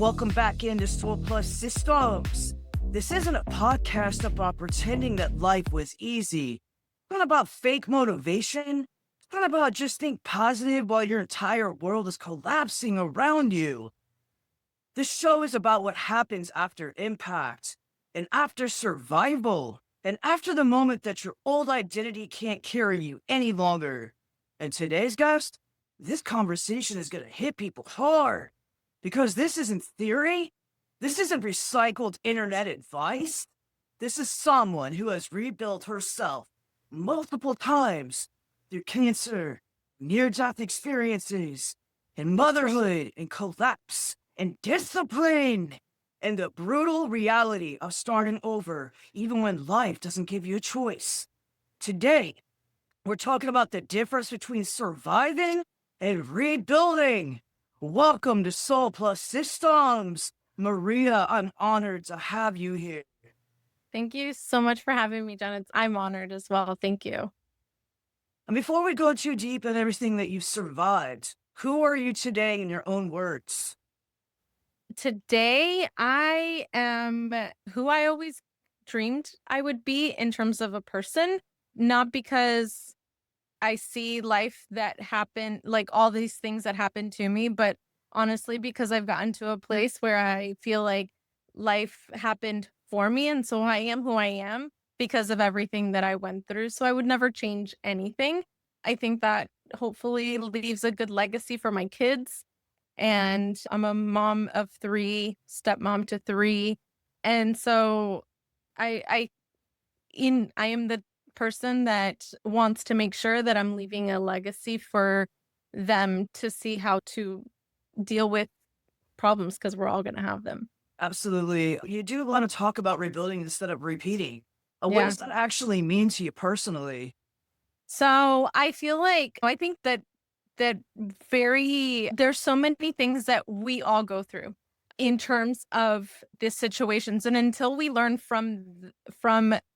Welcome back into Soul Plus Systems. This isn't a podcast about pretending that life was easy. It's not about fake motivation. It's not about just think positive while your entire world is collapsing around you. This show is about what happens after impact and after survival and after the moment that your old identity can't carry you any longer. And today's guest, this conversation is going to hit people hard because this isn't theory. This isn't recycled internet advice. This is someone who has rebuilt herself multiple times through cancer, near-death experiences, and motherhood and collapse and discipline and the brutal reality of starting over even when life doesn't give you a choice. Today, we're talking about the difference between surviving and rebuilding. Welcome to Soul Plus Systems. Maria, I'm honored to have you here. Thank you so much for having me, Jen. I'm honored as well. Thank you. And before we go too deep in everything that you've survived, who are you today in your own words? Today, I am who I always dreamed I would be in terms of a person, not because I see life that happened, like all these things that happened to me, but honestly, because I've gotten to a place where I feel like life happened for me. And so I am who I am because of everything that I went through. So I would never change anything. I think that hopefully leaves a good legacy for my kids. And I'm a mom of three, stepmom to three. And so I I am the person that wants to make sure that I'm leaving a legacy for them to see how to deal with problems because we're all going to have them. Absolutely. You do want to talk about rebuilding instead of repeating. What Yeah. does that actually mean to you personally? So I feel like I think that there's so many things that we all go through in terms of these situations, and until we learn from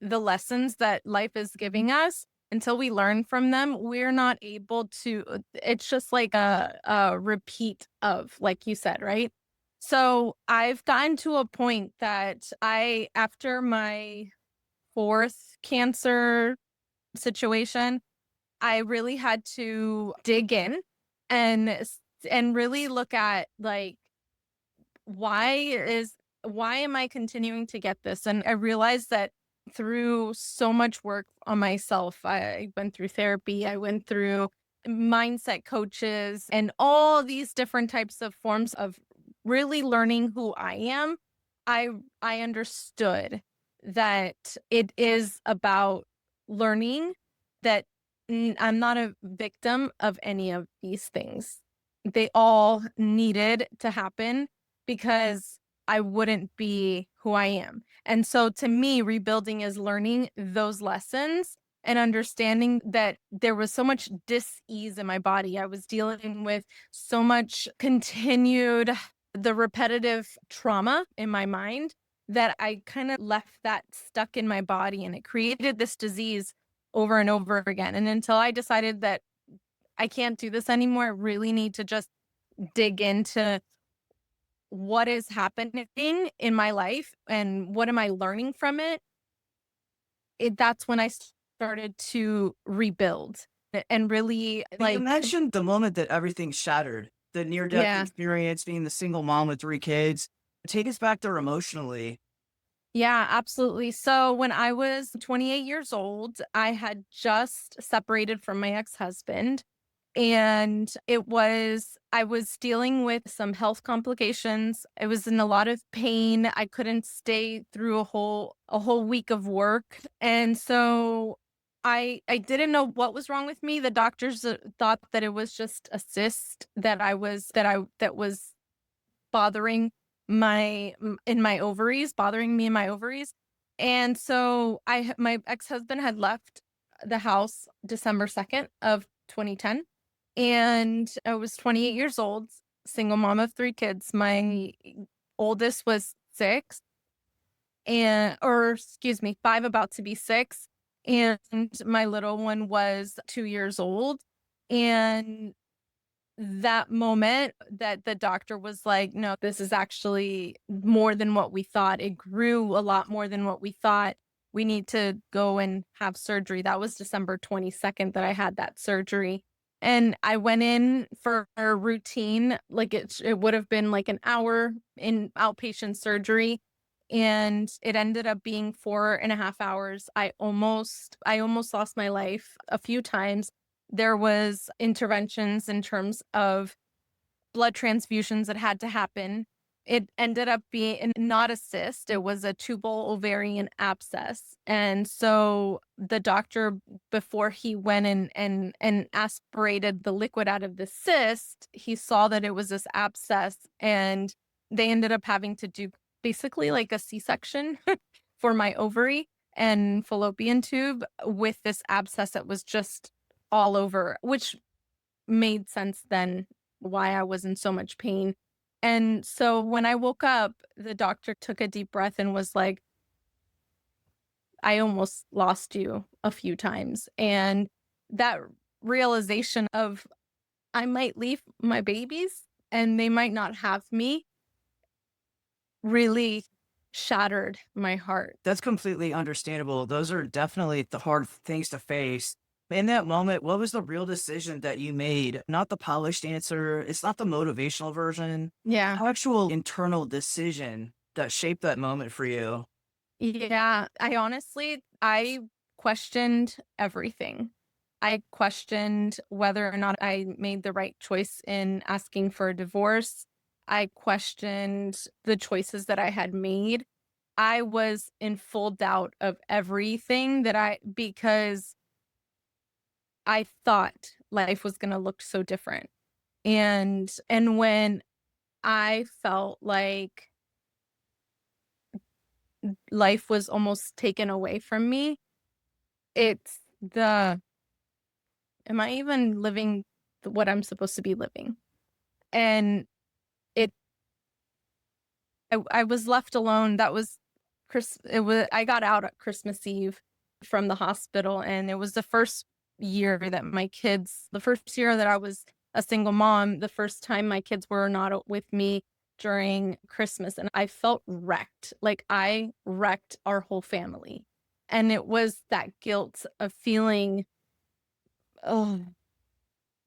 the lessons that life is giving us, until we learn from them, we're not able to. It's just like a repeat of, like you said, right? So I've gotten to a point that after my fourth cancer situation, I really had to dig in and really look at, like, why is why am I continuing to get this? And I realized that through so much work on myself, I went through therapy, I went through mindset coaches and all these different types of forms of really learning who I am. I I understood that it is about learning that I'm not a victim of any of these things. They all needed to happen because I wouldn't be who I am. And so to me, rebuilding is learning those lessons and understanding that there was so much dis-ease in my body. I was dealing with so much the repetitive trauma in my mind that I kind of left that stuck in my body, and it created this disease over and over again. And until I decided that I can't do this anymore, I really need to just dig into what is happening in my life and what am I learning from it. That's when I started to rebuild and really, You like, mentioned the moment that everything shattered, the near-death yeah. experience, being the single mom with three kids. Take us back there emotionally. Yeah, absolutely. So when I was 28 years old, I had just separated from my ex-husband. And I was dealing with some health complications. I was in a lot of pain. I couldn't stay through a whole week of work. And so I didn't know what was wrong with me. The doctors thought that it was just a cyst that was bothering my ovaries, bothering me in my ovaries. And so my ex-husband had left the house December 2nd of 2010, and I was 28 years old, single mom of three kids. My oldest was 6, or excuse me, 5, about to be 6, and my little one was 2 years old. And that moment that the doctor was like, no, this is actually more than what we thought. It grew a lot more than what we thought. We need to go and have surgery. That was December 22nd that I had that surgery. And I went in for a routine, like it would have been like an hour in outpatient surgery. And it ended up being 4.5 hours. I almost lost my life a few times. There was interventions in terms of blood transfusions that had to happen. It ended up being not a cyst, it was a tubal ovarian abscess. And so the doctor, before he went and aspirated the liquid out of the cyst, he saw that it was this abscess, and they ended up having to do basically like a C-section for my ovary and fallopian tube with this abscess that was just all over, which made sense then why I was in so much pain. And so when I woke up, the doctor took a deep breath and was like, I almost lost you a few times. And that realization of I might leave my babies and they might not have me really shattered my heart. That's completely understandable. Those are definitely the hard things to face. In that moment, what was the real decision that you made? Not the polished answer. It's not the motivational version. Yeah. Actual internal decision that shaped that moment for you. Yeah, I questioned everything. I questioned whether or not I made the right choice in asking for a divorce. I questioned the choices that I had made. I was in full doubt of everything because I thought life was going to look so different. And when I felt like life was almost taken away from me, it's the am I even living what I'm supposed to be living? And it I was left alone. That was I got out at Christmas Eve from the hospital, and it was the first year that I was a single mom, the first time my kids were not with me during Christmas, and I felt wrecked. Like I wrecked our whole family. And it was that guilt of feeling, oh,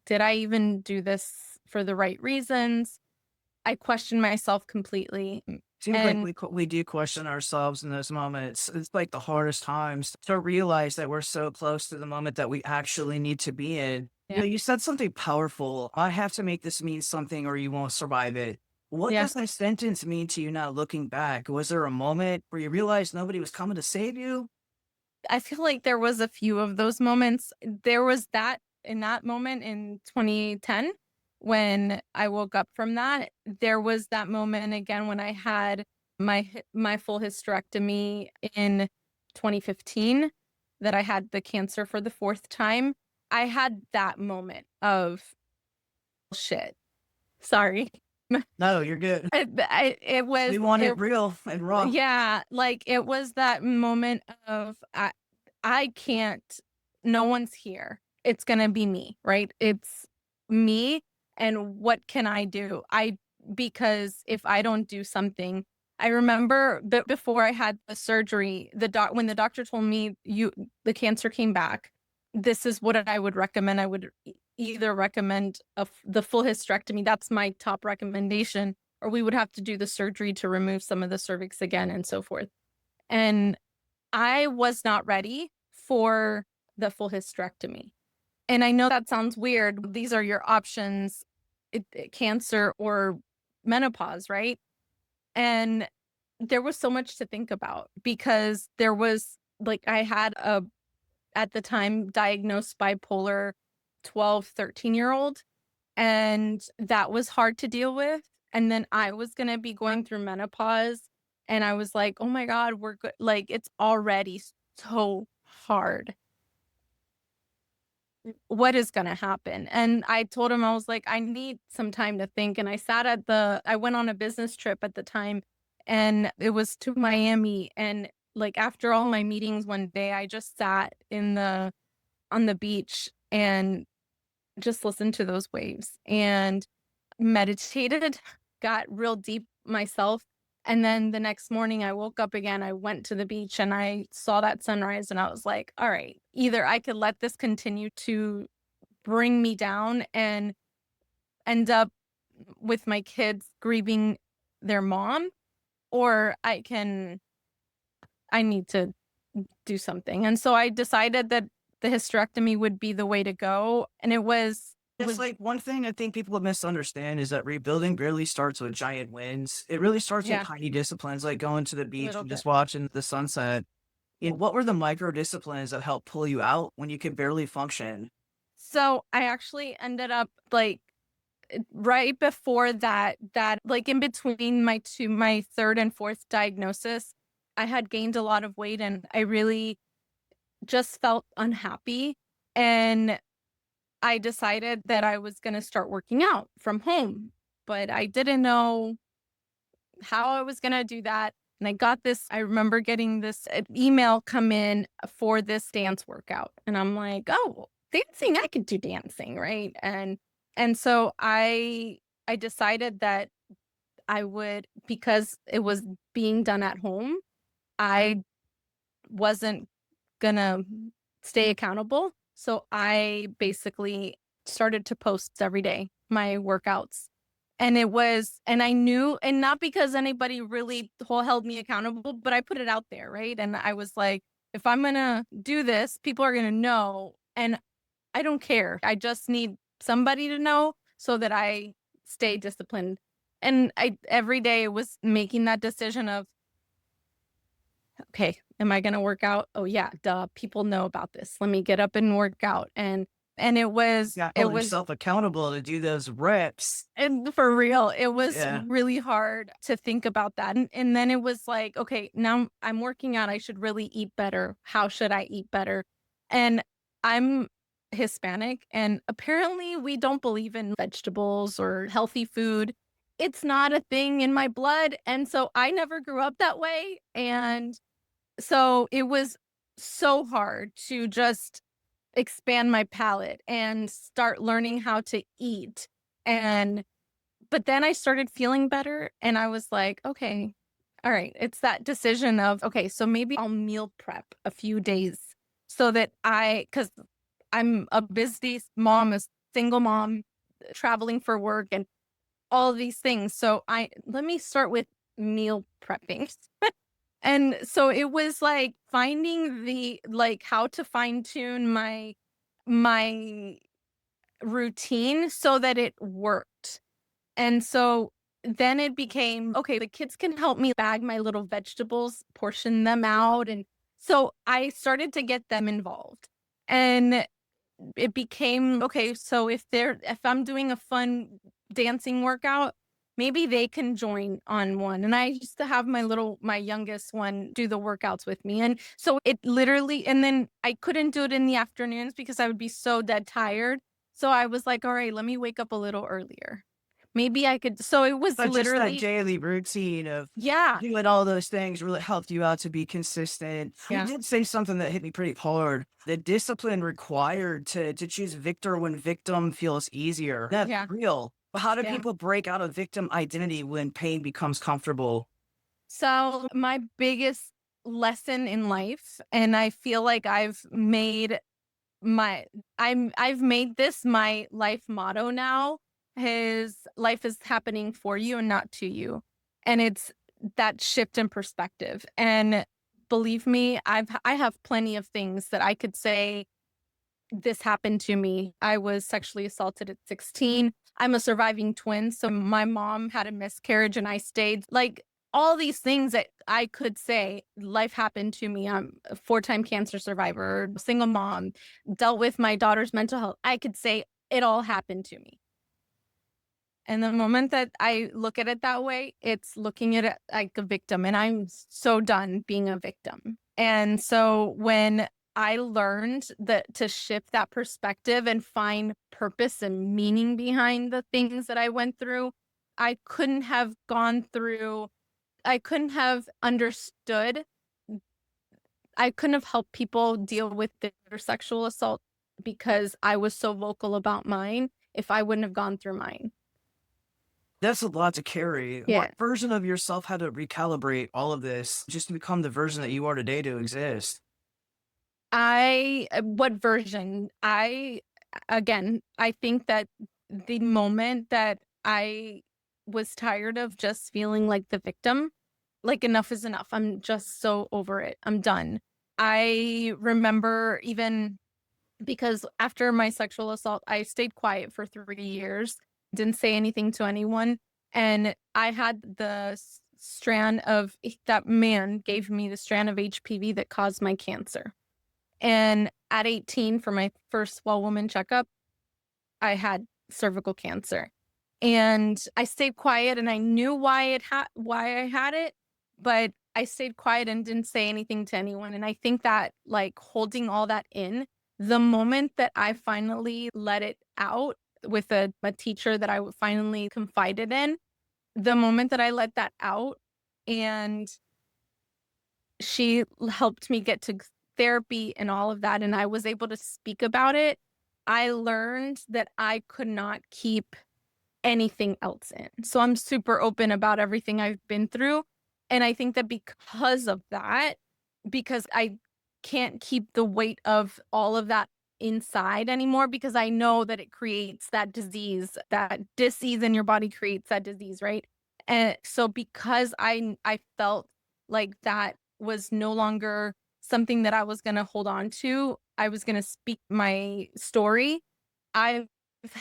did I even do this for the right reasons? I questioned myself completely. Seems like And we do question ourselves in those moments. It's like the hardest times to realize that we're so close to the moment that we actually need to be in. yeah, You said something powerful. I have to make this mean something or you won't survive it. What yeah. does that sentence mean to you now looking back? Was there a moment where you realized nobody was coming to save you? I feel like there was a few of those moments. There was that in that moment in 2010 when I woke up from that. There was that moment again when I had my full hysterectomy in 2015, that I had the cancer for the fourth time. I had that moment of shit. Sorry. No, you're good. It was We want it it real and raw. yeah, like, it was that moment of I can't no one's here. It's gonna be me, right? It's me, and what can I do? Because if I don't do something, I remember before I had the surgery, when the doctor told me the cancer came back, this is what I would recommend. I would either recommend the full hysterectomy. That's my top recommendation, or we would have to do the surgery to remove some of the cervix again and so forth. And I was not ready for the full hysterectomy. And I know that sounds weird. These are your options, cancer or menopause, right? And there was so much to think about because there was like I had at the time diagnosed bipolar 12, 13-year-old, and that was hard to deal with. And then I was going to be going through menopause, and I was like, "Oh my god, we're good." Like it's already so hard. What is going to happen? And I told him, I was like, "I need some time to think." And I went on a business trip at the time, and it was to Miami, and like after all my meetings one day, I just sat on the beach and just listened to those waves and meditated, got real deep myself. And then the next morning I woke up again, I went to the beach and I saw that sunrise and I was like, all right, either I could let this continue to bring me down and end up with my kids grieving their mom, or I need to do something. And so I decided that the hysterectomy would be the way to go. And it It's was like one thing I think people misunderstand is that rebuilding really starts with giant wins. It really starts with yeah, tiny disciplines like going to the a beach little and just bit. watching the sunset. What were the micro disciplines that helped pull you out when you could barely function? So I actually ended up like right before that like in between my third and fourth diagnosis, I had gained a lot of weight and I really just felt unhappy. And I decided that I was going to start working out from home, but I didn't know how I was going to do that. And I remember getting this email come in for this dance workout. And I'm like, oh, dancing, I could do dancing. Right. And so I decided that I would, because it was being done at home, I wasn't gonna stay accountable. So I basically started to post every day my workouts. And I knew, and not because anybody really held me accountable, but I put it out there, right? And I was like, if I'm gonna do this, people are gonna know. And I don't care. I just need somebody to know so that I stay disciplined. And I every day was making that decision of, okay, am I gonna work out? Oh yeah, duh. People know about this. Let me get up and work out. And Yeah, it hold was yourself accountable to do those reps. and for real, it was Yeah. really hard to think about that. And then it was like, okay, now I'm working out. I should really eat better. How should I eat better? And I'm Hispanic, and apparently we don't believe in vegetables or healthy food. It's not a thing in my blood. And so I never grew up that way. And so it was so hard to just expand my palate and start learning how to eat. And but then I started feeling better and I was like, okay, all right, it's that decision of, okay, so maybe I'll meal prep a few days so that cuz I'm a busy mom, a single mom, traveling for work and all of these things. So I let me start with meal prepping. And so it was like finding the like how to fine tune my routine so that it worked. And so then it became, okay, the kids can help me bag my little vegetables, portion them out. And so I started to get them involved. And it became, okay, so if I'm doing a fun dancing workout, maybe they can join on one. And I used to have my youngest one do the workouts with me. And so it literally, and then I couldn't do it in the afternoons because I would be so dead tired. So I was like, all right, let me wake up a little earlier. Maybe I could. So it was But just that literally, daily routine of yeah, doing all those things really helped you out to be consistent. You yeah, did say something that hit me pretty hard. The discipline required to choose victor when victim feels easier. That's yeah, real. But how do yeah. people break out of victim identity when pain becomes comfortable? So my biggest lesson in life, and I feel like my I've made this my life motto now, is life is happening for you and not to you. And it's that shift in perspective. And believe me, I have plenty of things that I could say this happened to me. I was sexually assaulted at 16. I'm a surviving twin. So my mom had a miscarriage and I stayed like all these things that I could say life happened to me. I'm a four-time cancer survivor, single mom, dealt with my daughter's mental health. I could say it all happened to me. And the moment that I look at it that way, it's looking at it like a victim. And I'm so done being a victim. And so when I learned that to shift that perspective and find purpose and meaning behind the things that I went through, I couldn't have gone through, I couldn't have understood, I couldn't have helped people deal with their sexual assault because I was so vocal about mine if I wouldn't have gone through mine. That's a lot to carry. Yeah. What version of yourself had to recalibrate all of this just to become the version that you are today to exist? What version? Again, I think that the moment that I was tired of just feeling like the victim, like enough is enough. I'm just so over it. I'm done. I remember even because after my sexual assault, I stayed quiet for 3 years, didn't say anything to anyone. And I had the strand of that man gave me the strand of HPV that caused my cancer. And at 18, for my first well woman checkup, I had cervical cancer. And I stayed quiet and I knew why I had it, but I stayed quiet and didn't say anything to anyone. And I think that like holding all that in, the moment that I finally let it out with a teacher that I finally confided in, the moment that I let that out and she helped me get to therapy and all of that, and I was able to speak about it, I learned that I could not keep anything else in. So I'm super open about everything I've been through, and I think that because of that, because I can't keep the weight of all of that inside anymore because I know that it creates that disease in your body creates that disease, right? And so because I felt like that was no longer something that I was gonna hold on to, I was gonna speak my story. I've I've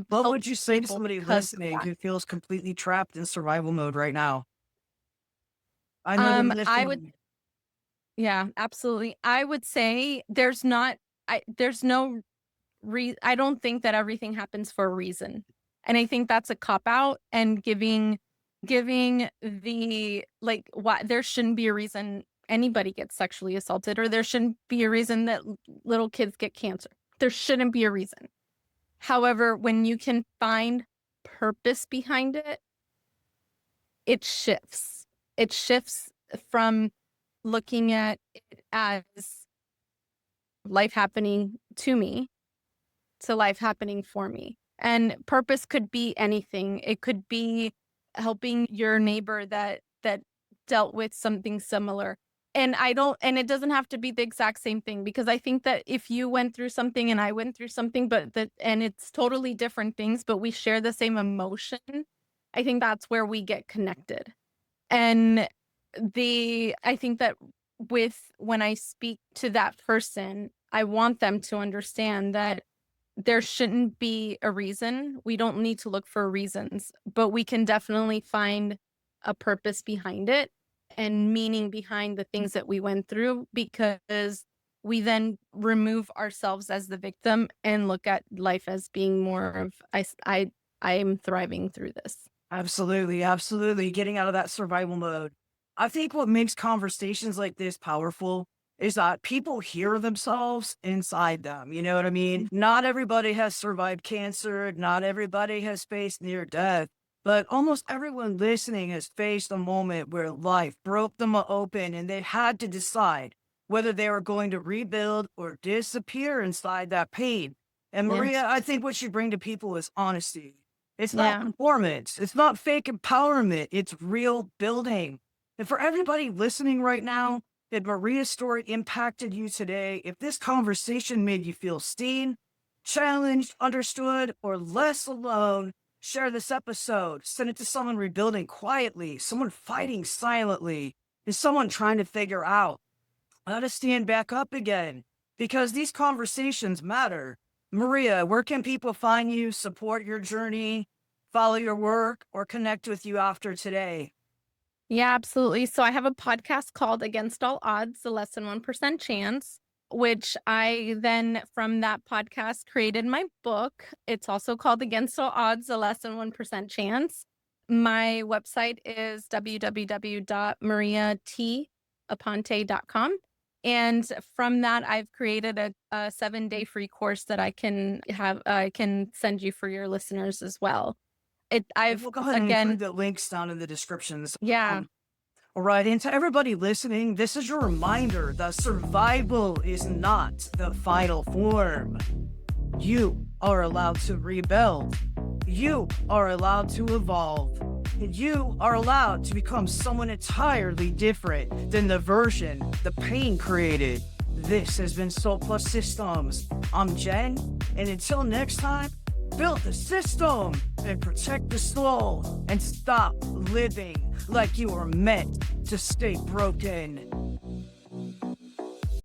What would helped you say to people somebody because of listening that. who feels completely trapped in survival mode right now? I know they're I would listening. Yeah, absolutely. I would say there's no I don't think that everything happens for a reason. And I think that's a cop out and giving the like why there shouldn't be a reason anybody gets sexually assaulted or there shouldn't be a reason that little kids get cancer. There shouldn't be a reason. However, when you can find purpose behind it, it shifts. It shifts from looking at it as life happening to me to life happening for me. And purpose could be anything. It could be helping your neighbor that dealt with something similar. And it doesn't have to be the exact same thing because I think that if you went through something and I went through something, and it's totally different things, but we share the same emotion, I think that's where we get connected. And I think that when I speak to that person, I want them to understand that there shouldn't be a reason. We don't need to look for reasons, but we can definitely find a purpose behind it and meaning behind the things that we went through because we then remove ourselves as the victim and look at life as being more of I am thriving through this. Absolutely, absolutely. Getting out of that survival mode. I think what makes conversations like this powerful is that people hear themselves inside them. You know what I mean? Not everybody has survived cancer. Not everybody has faced near death, but almost everyone listening has faced a moment where life broke them open and they had to decide whether they were going to rebuild or disappear inside that pain. And Yeah. Maria, I think what you bring to people is honesty. It's not Yeah. performance. It's not fake empowerment. It's real building. And for everybody listening right now, if Maria's story impacted you today, if this conversation made you feel seen, challenged, understood, or less alone, share this episode. Send it to someone rebuilding quietly, someone fighting silently, and someone trying to figure out how to stand back up again because these conversations matter. Maria, where can people find you, support your journey, follow your work, or connect with you after today? Yeah, absolutely. So I have a podcast called Against All Odds, the Less Than 1% Chance, which I then from that podcast created my book. It's also called Against All Odds, the Less Than 1% Chance. My website is www.mariataponte.com. And from that, I've created a 7-day free course that I can send you for your listeners as well. And we'll go ahead and include Again, the links down in the descriptions. yeah. All right, and to everybody listening, this is your reminder that survival is not the final form. You are allowed to rebuild. You are allowed to evolve. And you are allowed to become someone entirely different than the version the pain created. This has been Soul Plus Systems. I'm Jen, and until next time, build the system and protect the soul and stop living like you are meant to stay broken.